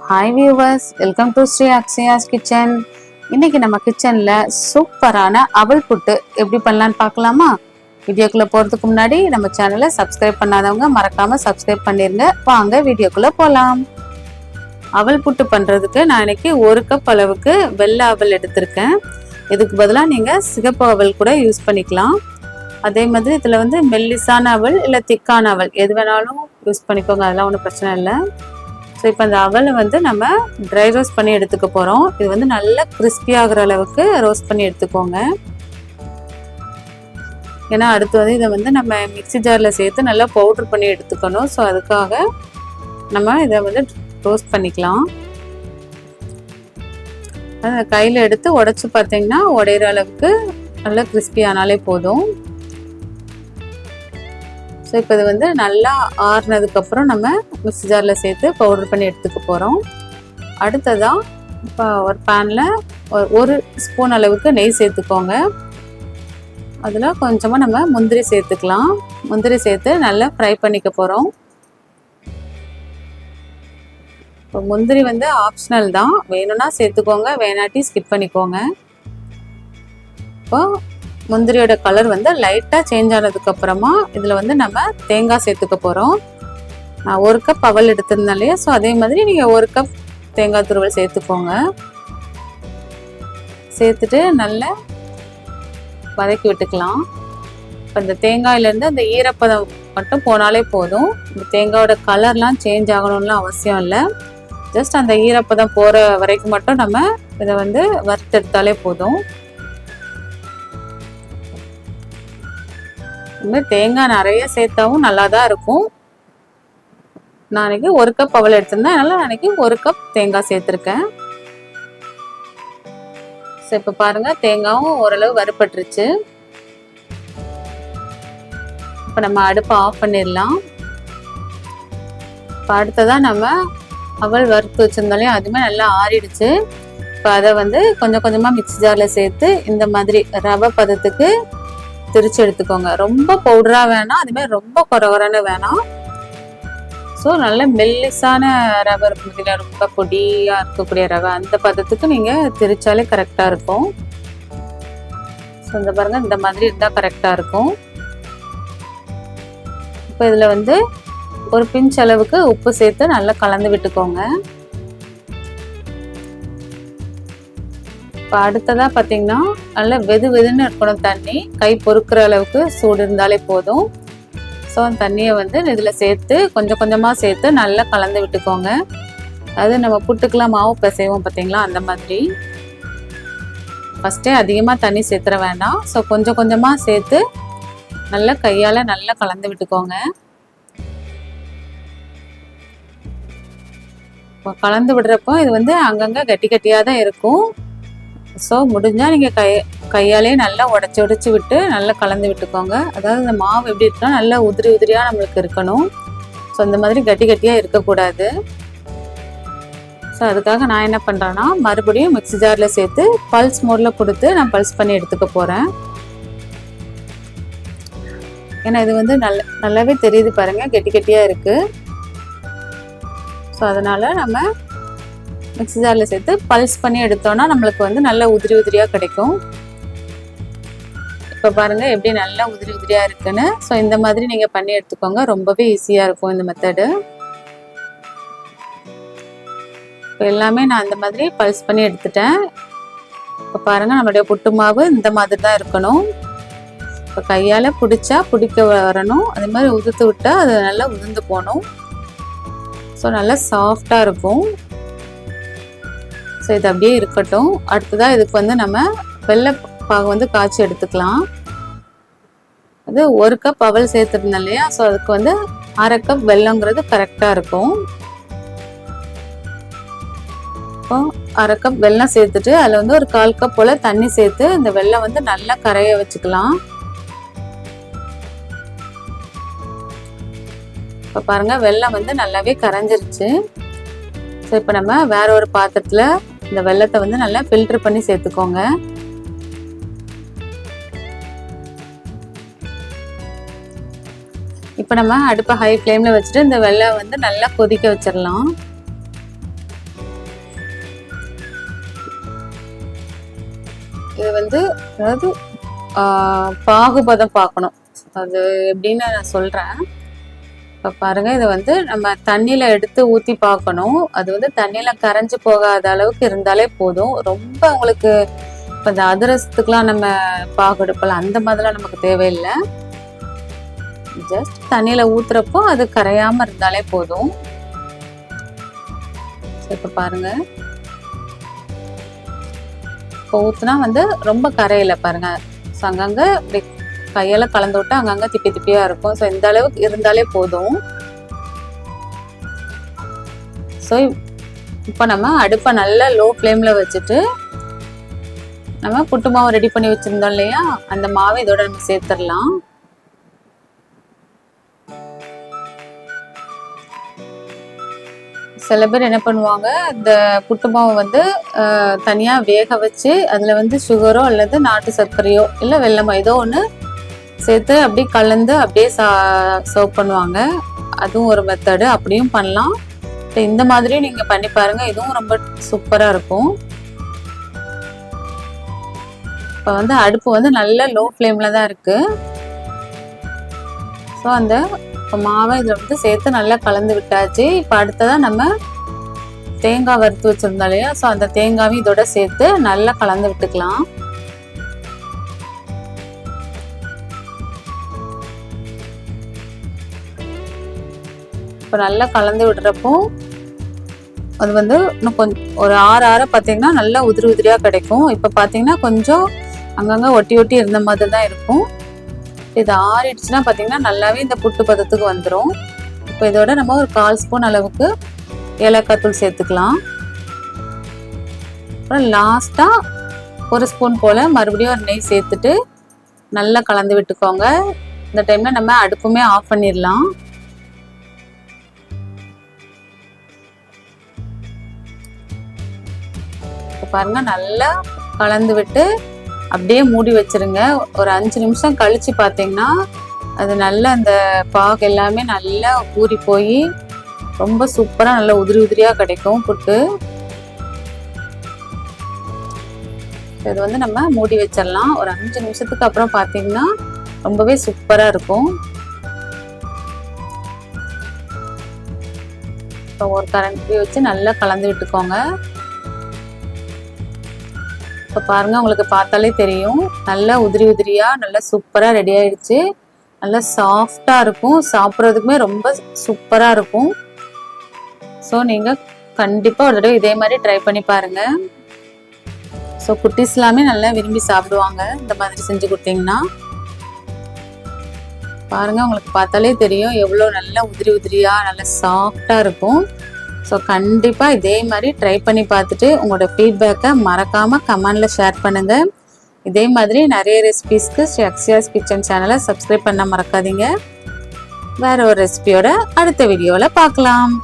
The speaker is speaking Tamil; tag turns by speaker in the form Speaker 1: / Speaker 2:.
Speaker 1: Hi viewers, welcome to Sri Akshaya's kitchen. இன்னைக்கு நம்ம கிச்சன்ல சூப்பரான அவல் புட்டு எப்படி பண்ணலான்னு பார்க்கலாமா? வீடியோக்குள்ள போறதுக்கு முன்னாடி நம்ம சேனலை சப்ஸ்கிரைப் பண்ணாதவங்க மறக்காம சப்ஸ்கிரைப் பண்ணிருங்க. வாங்க வீடியோக்குள்ள போலாம். அவல் புட்டு பண்றதுக்கு நான் இன்னைக்கு 1 கப் அளவுக்கு வெள்ளை அவல் எடுத்திருக்கேன். இதுக்கு பதிலாக நீங்க சிகப்பு அவல் கூட யூஸ் பண்ணிக்கலாம். அதே மாதிரி இதுல வந்து மெல்லிசான அவல் இல்லை திக்கான அவல் எது வேணாலும் யூஸ் பண்ணிக்கோங்க, அதெல்லாம் ஒன்றும் பிரச்சனை இல்லை. ஸோ இப்போ இந்த அவலை வந்து நம்ம ட்ரை ரோஸ்ட் பண்ணி எடுத்துக்க போகிறோம். இது வந்து நல்லா கிறிஸ்பி ஆகிற அளவுக்கு ரோஸ்ட் பண்ணி எடுத்துக்கோங்க. ஏன்னா அடுத்து வந்து இதை வந்து நம்ம மிக்சி ஜாரில் சேர்த்து நல்லா பவுட்ரு பண்ணி எடுத்துக்கணும். ஸோ அதுக்காக நம்ம இதை வந்து ரோஸ்ட் பண்ணிக்கலாம். அதை கையில் எடுத்து உடச்சி பார்த்தீங்கன்னா உடையிற அளவுக்கு நல்லா கிறிஸ்பி ஆனாலே போதும். ஸோ இப்போ இது வந்து நல்லா ஆறுனதுக்கப்புறம் நம்ம மிக்ஸி ஜாரில் சேர்த்து பவுடர் பண்ணி எடுத்துக்க போகிறோம். அடுத்ததாக இப்போ ஒரு பேனில் 1 ஸ்பூன் அளவுக்கு நெய் சேர்த்துக்கோங்க. அதில் கொஞ்சமாக நம்ம முந்திரி சேர்த்துக்கலாம். முந்திரி சேர்த்து நல்லா ஃப்ரை பண்ணிக்க போகிறோம். இப்போ முந்திரி வந்து ஆப்ஷனல் தான், வேணும்னா சேர்த்துக்கோங்க, வேணாட்டி ஸ்கிப் பண்ணிக்கோங்க. இப்போ முந்திரியோட கலர் வந்து லைட்டாக சேஞ்ச் ஆனதுக்கப்புறமா இதில் வந்து நம்ம தேங்காய் சேர்த்துக்க போகிறோம். நான் 1 கப் அவல் எடுத்திருந்தேன் இல்லையா, ஸோ அதே மாதிரி நீங்கள் 1 கப் தேங்காய் துருவல் சேர்த்துக்கோங்க. சேர்த்துட்டு நல்லா வதக்கி விட்டுக்கலாம். இப்போ இந்த தேங்காயிலேருந்து அந்த ஈரப்பதம் மட்டும் போனாலே போதும். இந்த தேங்காயோட கலர்லாம் சேஞ்ச் ஆகணும்லாம் அவசியம் இல்லை. ஜஸ்ட் அந்த ஈரப்பதம் போகிற வரைக்கும் மட்டும் நம்ம இதை வந்து வறுத்தெடுத்தாலே போதும். இதுமாதிரி தேங்காய் நிறைய சேர்த்தாவும் நல்லா தான் இருக்கும். நான் அன்றைக்கி 1 கப் அவல் எடுத்திருந்தேன், அதனால் அன்றைக்கி 1 கப் தேங்காய் சேர்த்துருக்கேன். ஸோ இப்போ பாருங்கள், தேங்காயும் ஓரளவு வறுபட்டுருச்சு. இப்போ நம்ம அடுப்பை ஆஃப் பண்ணிடலாம். இப்போ அடுத்ததாக நம்ம அவல் வறுத்து வச்சுருந்தாலே அதுவுமே நல்லா ஆறிடுச்சு. இப்போ அதை வந்து கொஞ்சம் கொஞ்சமாக மிக்ஸி ஜாரில் சேர்த்து இந்த மாதிரி ரவை பதத்துக்கு திரிச்சு எடுத்துக்கோங்க. ரொம்ப பவுடராக வேணாம், அதுமாதிரி ரொம்ப குறகுறன்னு வேணாம். ஸோ நல்ல மெல்லிசான ரவை இருக்கும், ரொம்ப பொடியாக இருக்கக்கூடிய ரவை, அந்த பதத்துக்கு நீங்கள் திரிச்சாலே கரெக்டாக இருக்கும். ஸோ இந்த பாருங்கள், இந்த மாதிரி இருந்தால் கரெக்டாக இருக்கும். இப்போ இதில் வந்து ஒரு பிஞ்ச் அளவுக்கு உப்பு சேர்த்து நல்லா கலந்து விட்டுக்கோங்க. இப்போ அடுத்ததாக பார்த்தீங்கன்னா நல்லா வெது வெதுன்னு இருக்கணும் தண்ணி, கை பொறுக்கிற அளவுக்கு சூடு இருந்தாலே போதும். ஸோ அந்த தண்ணியை வந்து இதில் சேர்த்து கொஞ்சம் கொஞ்சமாக சேர்த்து நல்லா கலந்து விட்டுக்கோங்க. அதாவது நம்ம புட்டுக்கெலாம் மாவு பிசைவோம் பார்த்தீங்களா, அந்த மாதிரி. ஃபஸ்ட்டே அதிகமாக தண்ணி சேர்த்துற வேண்டாம். ஸோ கொஞ்சம் கொஞ்சமாக சேர்த்து நல்லா கையால் நல்லா கலந்து விட்டுக்கோங்க. இப்போ கலந்து விடுறப்போ இது வந்து அங்கங்கே கட்டி கட்டியாக தான் இருக்கும். ஸோ முடிஞ்சால் நீங்கள் கையாலே நல்லா உடச்சி விட்டு நல்லா கலந்து விட்டுக்கோங்க. அதாவது இந்த மாவு எப்படி இருக்குன்னா நல்லா உதிரி உதிரியாக நம்மளுக்கு இருக்கணும். ஸோ இந்த மாதிரி கட்டி கட்டியாக இருக்கக்கூடாது. ஸோ அதுக்காக நான் என்ன பண்ணுறேன்னா மறுபடியும் மிக்ஸி ஜாரில் சேர்த்து பல்ஸ் மோடில் கொடுத்து நான் பல்ஸ் பண்ணி எடுத்துக்க போகிறேன். ஏன்னா இது வந்து நல்லாவே தெரியுது பாருங்கள், கெட்டி கட்டியாக இருக்குது. ஸோ அதனால் நம்ம மிக்ஸி ஜாரில் சேர்த்து பல்ஸ் பண்ணி எடுத்தோன்னா நம்மளுக்கு வந்து நல்லா உதிரி உதிரியாக கிடைக்கும். இப்போ பாருங்கள் எப்படி நல்லா உதிரி உதிரியாக இருக்குன்னு. ஸோ இந்த மாதிரி நீங்கள் பண்ணி எடுத்துக்கோங்க, ரொம்பவே ஈஸியாக இருக்கும் இந்த மெத்தடு. இப்போ எல்லாமே நான் இந்த மாதிரி பல்ஸ் பண்ணி எடுத்துட்டேன். இப்போ பாருங்கள், நம்மளுடைய புட்டு மாவு இந்த மாதிரி தான் இருக்கணும். இப்போ கையால் பிடிக்க வரணும், அதே மாதிரி உதுத்து விட்டால் அது நல்லா உதிர்ந்து போகணும். ஸோ நல்லா சாஃப்டாக இருக்கும். ஸோ இது அப்படியே இருக்கட்டும். அடுத்ததாக இதுக்கு வந்து நம்ம வெள்ளை பாகு வந்து காய்ச்சி எடுத்துக்கலாம். அது 1 கப் அவல் சேர்த்துருந்தேன் இல்லையா, ஸோ அதுக்கு வந்து 1/2 கப் வெல்லங்கிறது கரெக்டாக இருக்கும். இப்போ 1/2 கப் வெல்லம் சேர்த்துட்டு அதில் வந்து ஒரு 1/4 கப் போல் தண்ணி சேர்த்து இந்த வெல்லம் வந்து நல்லா கரைய வச்சுக்கலாம். இப்போ பாருங்கள், வெல்லம் வந்து நல்லாவே கரைஞ்சிருச்சு. ஸோ இப்போ நம்ம வேற ஒரு பாத்திரத்தில் இந்த வெல்லத்தை வந்து நல்லா ஃபில்டர் பண்ணி சேர்த்துக்கோங்க. இப்போ நம்ம அடுப்பை ஹை ஃப்ளேமில் வச்சுட்டு இந்த வெல்லம் வந்து நல்லா கொதிக்க வச்சிடலாம். வந்து அதாவது பாகுபதம் பார்க்கணும். அது எப்படின்னு நான் சொல்கிறேன். இப்போ பாருங்கள், இதை வந்து நம்ம தண்ணியில் எடுத்து ஊற்றி பார்க்கணும். அது வந்து தண்ணியில் கரைஞ்சி போகாத அளவுக்கு இருந்தாலே போதும். ரொம்ப உங்களுக்கு இப்போ இந்த அதிரசத்துக்குலாம் நம்ம பாகு எடுப்பலாம், அந்த மாதிரிலாம் நமக்கு தேவையில்லை. ஜஸ்ட் தண்ணியில் ஊற்றுறப்போ அது கரையாமல் இருந்தாலே போதும். இப்போ பாருங்கள், இப்போ ஊற்றுனா வந்து ரொம்ப கரையில் பாருங்கள். ஸோ அங்கங்கே இப்படி கையால் கலந்து விட்டு அங்கங்கே திப்பி திப்பியாக இருக்கும். ஸோ இந்த அளவுக்கு இருந்தாலே போதும். ஸோ இப்போ நம்ம அடுப்பை நல்லா லோ ஃப்ளேமில் வச்சுட்டு நம்ம புட்டு மாவு ரெடி பண்ணி வச்சுருந்தோம் இல்லையா, அந்த மாவை இதோட நம்ம சேர்த்துடலாம். சில பேர் என்ன பண்ணுவாங்க, இந்த புட்டு மாவை வந்து தனியாக வேக வச்சு அதில் வந்து சுகரோ அல்லது நாட்டு சர்க்கரையோ இல்லை வெல்லமோ ஏதோ ஒன்று சேர்த்து அப்படியே கலந்து அப்படியே சர்வ் பண்ணுவாங்க. அதுவும் ஒரு மெத்தடு, அப்படியும் பண்ணலாம். இந்த மாதிரியும் நீங்கள் பண்ணி பாருங்கள், இதுவும் ரொம்ப சூப்பராக இருக்கும். இப்போ வந்து அடுப்பு வந்து நல்ல லோ ஃப்ளேமில் தான் இருக்குது. ஸோ அந்த இப்போ மாவை இதில் வந்து சேர்த்து நல்லா கலந்து விட்டாச்சு. இப்போ அடுத்ததான் நம்ம தேங்காய் வறுத்து வச்சுருந்தோம் இல்லையா, ஸோ அந்த தேங்காயும் இதோட சேர்த்து நல்லா கலந்து விட்டுக்கலாம். இப்போ நல்லா கலந்து விடுறப்போ அது வந்து இன்னும் கொஞ்சம் ஒரு ஆற பார்த்தீங்கன்னா நல்லா உதிரி உதிரியாக கிடைக்கும். இப்போ பார்த்தீங்கன்னா கொஞ்சம் அங்கங்கே ஒட்டி ஒட்டி இருந்த மாதிரி தான் இருக்கும். இது ஆறிடுச்சுன்னா பார்த்தீங்கன்னா நல்லாவே இந்த புட்டு பதத்துக்கு வந்துடும். இப்போ இதோட நம்ம ஒரு 1/4 ஸ்பூன் அளவுக்கு ஏலக்காய் தூள் சேர்த்துக்கலாம். அப்புறம் லாஸ்ட்டாக 1 ஸ்பூன் போல் மறுபடியும் ஒரு நெய் சேர்த்துட்டு நல்லா கலந்து விட்டுக்கோங்க. இந்த டைமில் நம்ம அடுப்புமே ஆஃப் பண்ணிடலாம். பாருங்க, நல்லா கலந்து விட்டு அப்படியே மூடி வச்சிருங்க. ஒரு 5 நிமிஷம் கழிச்சு பார்த்தீங்கன்னா அது நல்லா அந்த பாகு எல்லாமே நல்லா ஊறி போய் ரொம்ப சூப்பராக நல்லா உதிரி உதிரியாக கிடைக்கும் புட்டு. இது வந்து நம்ம மூடி வச்சிடலாம். ஒரு 5 நிமிஷத்துக்கு அப்புறம் பார்த்தீங்கன்னா ரொம்பவே சூப்பராக இருக்கும். இப்போ ஒரு கரண்டி வச்சு நல்லா கலந்து விட்டுக்கோங்க. இப்போ பாருங்கள், உங்களுக்கு பார்த்தாலே தெரியும் நல்லா உதிரி உதிரியாக நல்லா சூப்பராக ரெடி ஆயிடுச்சு. நல்லா சாஃப்டாக இருக்கும், சாப்பிட்றதுக்குமே ரொம்ப சூப்பராக இருக்கும். ஸோ நீங்கள் கண்டிப்பாக ஒரு தடவை இதே மாதிரி ட்ரை பண்ணி பாருங்கள். ஸோ குட்டீஸ் எல்லாமே நல்லா விரும்பி சாப்பிடுவாங்க இந்த மாதிரி செஞ்சு கொடுத்தீங்கன்னா. பாருங்கள், உங்களுக்கு பார்த்தாலே தெரியும் எவ்வளோ நல்லா உதிரி உதிரியாக நல்லா சாஃப்டாக இருக்கும். ஸோ கண்டிப்பாக இதே மாதிரி ட்ரை பண்ணி பார்த்துட்டு உங்களோட ஃபீட்பேக்கை மறக்காமல் கமெண்டில் ஷேர் பண்ணுங்கள். இதே மாதிரி நிறைய ரெசிபீஸ்க்கு ஸ்ரீ அக்ஷயாஸ் கிச்சன் சேனலை சப்ஸ்கிரைப் பண்ண மறக்காதீங்க. வேறு ஒரு ரெசிபியோட அடுத்த வீடியோவில் பார்க்கலாம்.